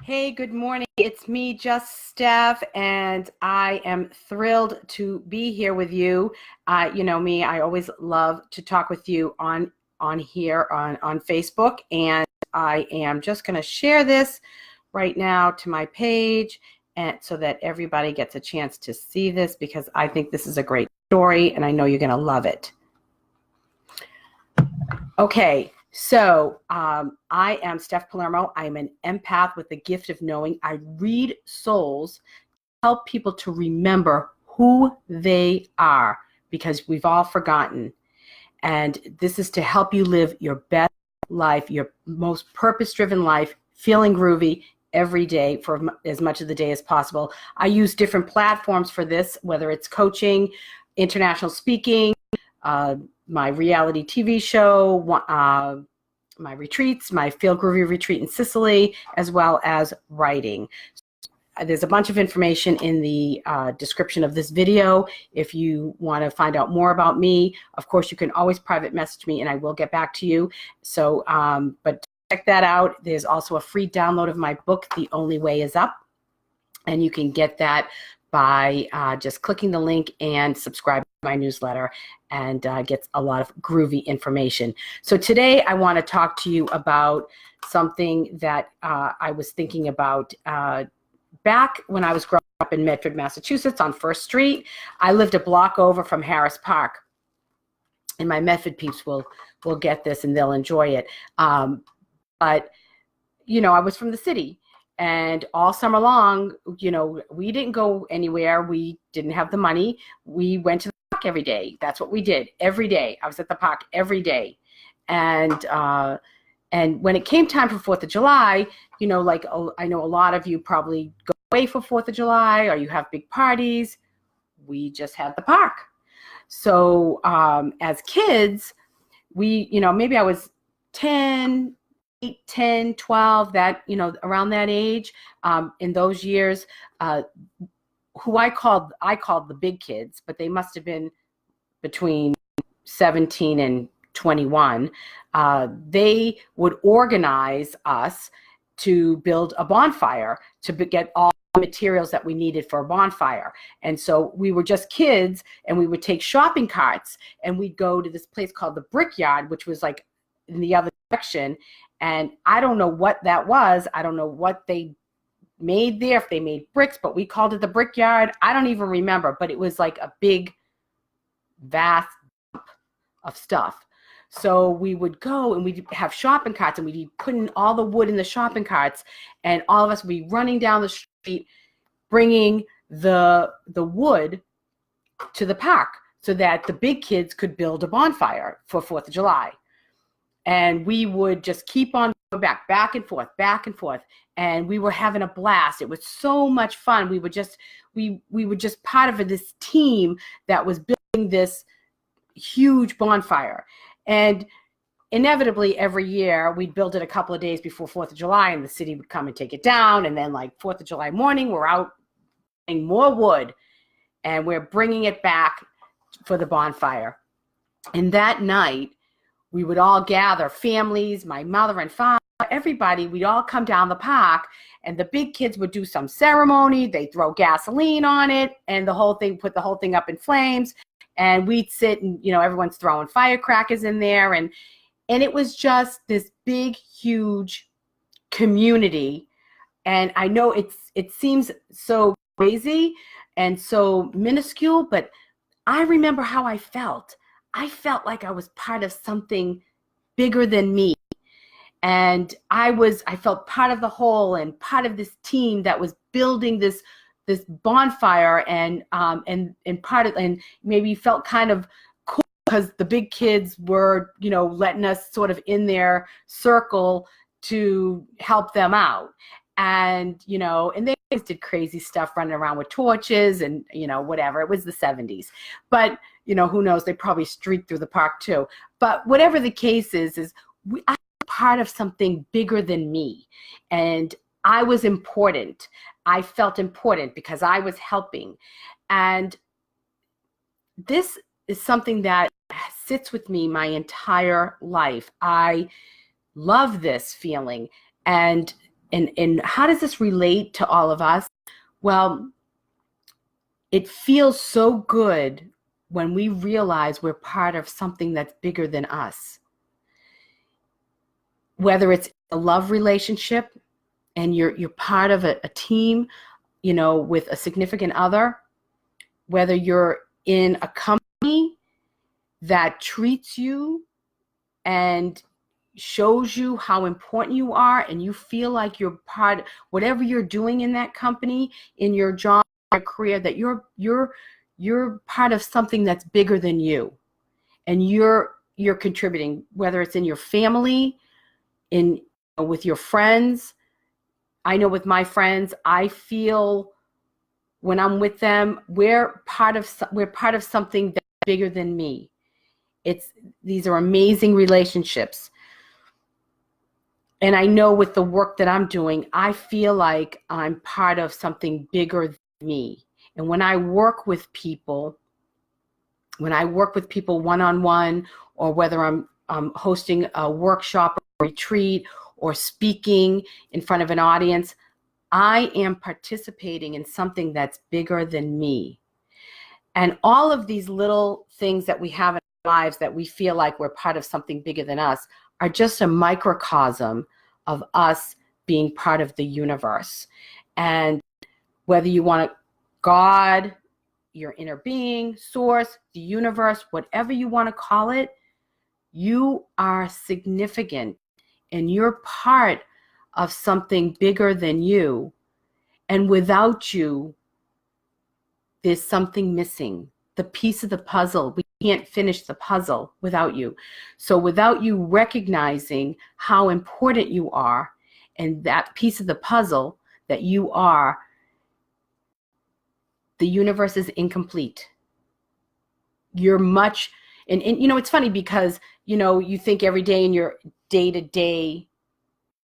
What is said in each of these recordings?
Hey, good morning. It's me, just Steph, and I am thrilled to be here with you. You know me, I always love to talk with you on here on Facebook, and I am just going to share this right now to my page, and so that everybody gets a chance to see this, because I think this is a great story, and I know you're going to love it. Okay. So I am Steph Palermo. I'm an empath with the gift of knowing. I read souls to help people to remember who they are, because we've all forgotten. And this is to help you live your best life, your most purpose-driven life, feeling groovy every day for as much of the day as possible. I use different platforms for this, whether it's coaching, international speaking, my reality TV show, my retreats, my Feel Groovy retreat in Sicily, as well as writing. There's a bunch of information in the description of this video. If you want to find out more about me, of course, you can always private message me and I will get back to you. So, but check that out. There's also a free download of my book, The Only Way Is Up. And you can get that by just clicking the link and subscribing to my newsletter, and gets a lot of groovy information. So today I want to talk to you about something that I was thinking about back when I was growing up in Medford, Massachusetts on First Street. I lived a block over from Harris Park, and my Medford peeps will get this and they'll enjoy it. But, you know, I was from the city. And all summer long, you know, we didn't go anywhere. We didn't have the money. We went to the park every day. That's what we did every day. I was at the park every day. And when it came time for 4th of July, you know, like I know a lot of you probably go away for 4th of July, or you have big parties. We just had the park. So as kids, we, you know, maybe I was 10, 8, 10, 12, that, you know, around that age, in those years, who I called the big kids, but they must have been between 17 and 21. They would organize us to build a bonfire, to get all the materials that we needed for a bonfire. And so we were just kids, and we would take shopping carts, and we'd go to this place called the Brickyard, which was like in the other direction. And I don't know what that was. I don't know what they made there, if they made bricks, but we called it the Brickyard. I don't even remember, but it was like a big, vast dump of stuff. So we would go and we'd have shopping carts, and we'd be putting all the wood in the shopping carts, and all of us would be running down the street, bringing the wood to the park so that the big kids could build a bonfire for 4th of July. And we would just keep on going back and forth, and we were having a blast. It was so much fun. We were just part of this team that was building this huge bonfire. And inevitably, every year we'd build it a couple of days before 4th of July, and the city would come and take it down. And then, like 4th of July morning, we're out getting more wood, and we're bringing it back for the bonfire. And that night, we would all gather, families, my mother and father, everybody. We'd all come down the park, and the big kids would do some ceremony. They'd throw gasoline on it, and put the whole thing up in flames. And we'd sit, and, you know, everyone's throwing firecrackers in there. And it was just this big, huge community. And I know it seems so crazy and so minuscule, but I remember how I felt. I felt like I was part of something bigger than me. And I felt part of the whole, and part of this team that was building this bonfire, and maybe felt kind of cool because the big kids were, you know, letting us sort of in their circle to help them out. And, you know, and they always did crazy stuff, running around with torches and, you know, whatever. It was the 70s. But, you know, who knows? They probably streaked through the park too. But whatever the case is I'm part of something bigger than me. And I was important. I felt important because I was helping. And this is something that sits with me my entire life. I love this feeling. And and how does this relate to all of us? Well, it feels so good when we realize we're part of something that's bigger than us. Whether it's a love relationship and you're part of a team, with a significant other, whether you're in a company that treats you and shows you how important you are, and you feel like you're part, whatever you're doing in that company, in your job, your career, that you're part of something that's bigger than you, and you're contributing, whether it's in your family, with your friends. I know with my friends, I feel when I'm with them, we're part of something that's bigger than me. These are amazing relationships. And I know with the work that I'm doing, I feel like I'm part of something bigger than me. And when I work with people one-on-one, or whether I'm hosting a workshop or retreat or speaking in front of an audience, I am participating in something that's bigger than me. And all of these little things that we have in our lives that we feel like we're part of something bigger than us are just a microcosm of us being part of the universe. And whether you want God, your inner being, source, the universe, whatever you want to call it, you are significant and you're part of something bigger than you. And without you, there's something missing. The piece of the puzzle, we can't finish the puzzle without you. So without you recognizing how important you are and that piece of the puzzle that you are, the universe is incomplete. You're much, and it's funny because, you think every day in your day-to-day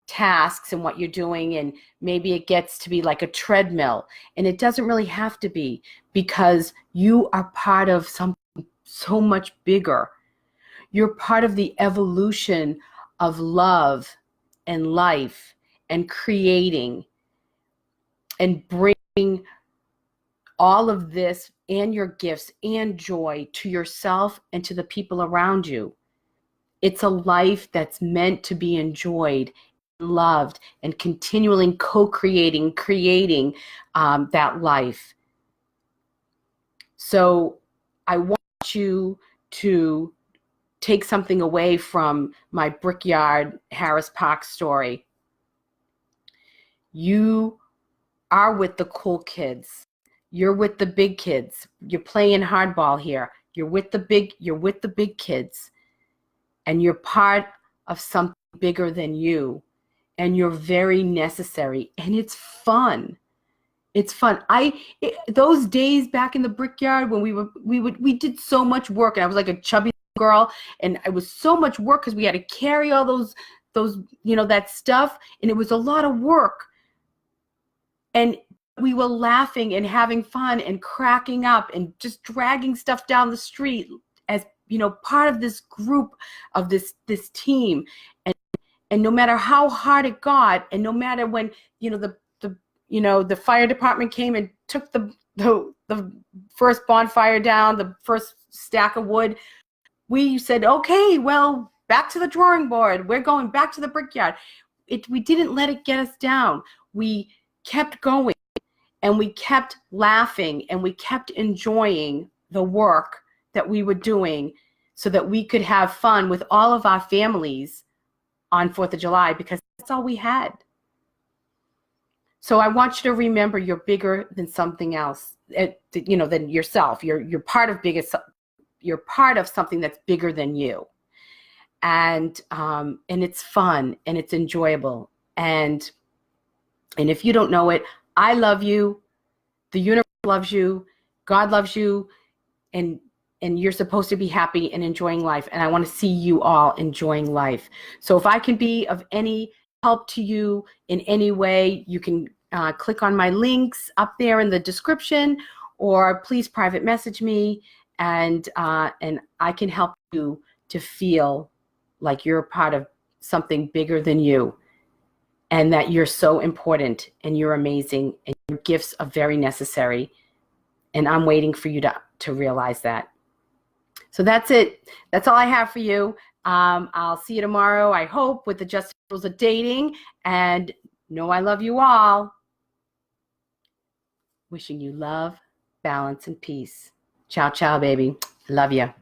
tasks and what you're doing, and maybe it gets to be like a treadmill, and it doesn't really have to be, because you are part of something so much bigger. You're part of the evolution of love and life and creating and bringing all of this and your gifts and joy to yourself and to the people around you. It's a life that's meant to be enjoyed, loved, and continually co-creating, creating that life. So I want you to take something away from my Brickyard Harris Park story. You are with the cool kids. You're with the big kids. You're playing hardball here. You're with the big kids. And you're part of something bigger than you. And you're very necessary. And it's fun. It's fun. Those days back in the Brickyard when we did so much work, and I was like a chubby girl, and it was so much work because we had to carry all those that stuff, and it was a lot of work. And we were laughing and having fun and cracking up and just dragging stuff down the street as part of this group, of this team. And no matter how hard it got, and no matter when the fire department came and took the first bonfire down, the first stack of wood, we said, okay, well, back to the drawing board. We're going back to the Brickyard. We didn't let it get us down. We kept going, and we kept laughing, and we kept enjoying the work that we were doing so that we could have fun with all of our families on 4th of July, because that's all we had. So I want you to remember you're bigger than something else, than yourself. You're part of something that's bigger than you. And it's fun and it's enjoyable. And if you don't know it, I love you. The universe loves you. God loves you. And you're supposed to be happy and enjoying life. And I want to see you all enjoying life. So if I can be of any help to you in any way, you can click on my links up there in the description, or please private message me, and I can help you to feel like you're a part of something bigger than you. and that you're so important and you're amazing and your gifts are very necessary. And I'm waiting for you to realize that. So that's it. That's all I have for you. I'll see you tomorrow, I hope, with the Just Rules of Dating. And know I love you all. Wishing you love, balance, and peace. Ciao, ciao, baby. Love you.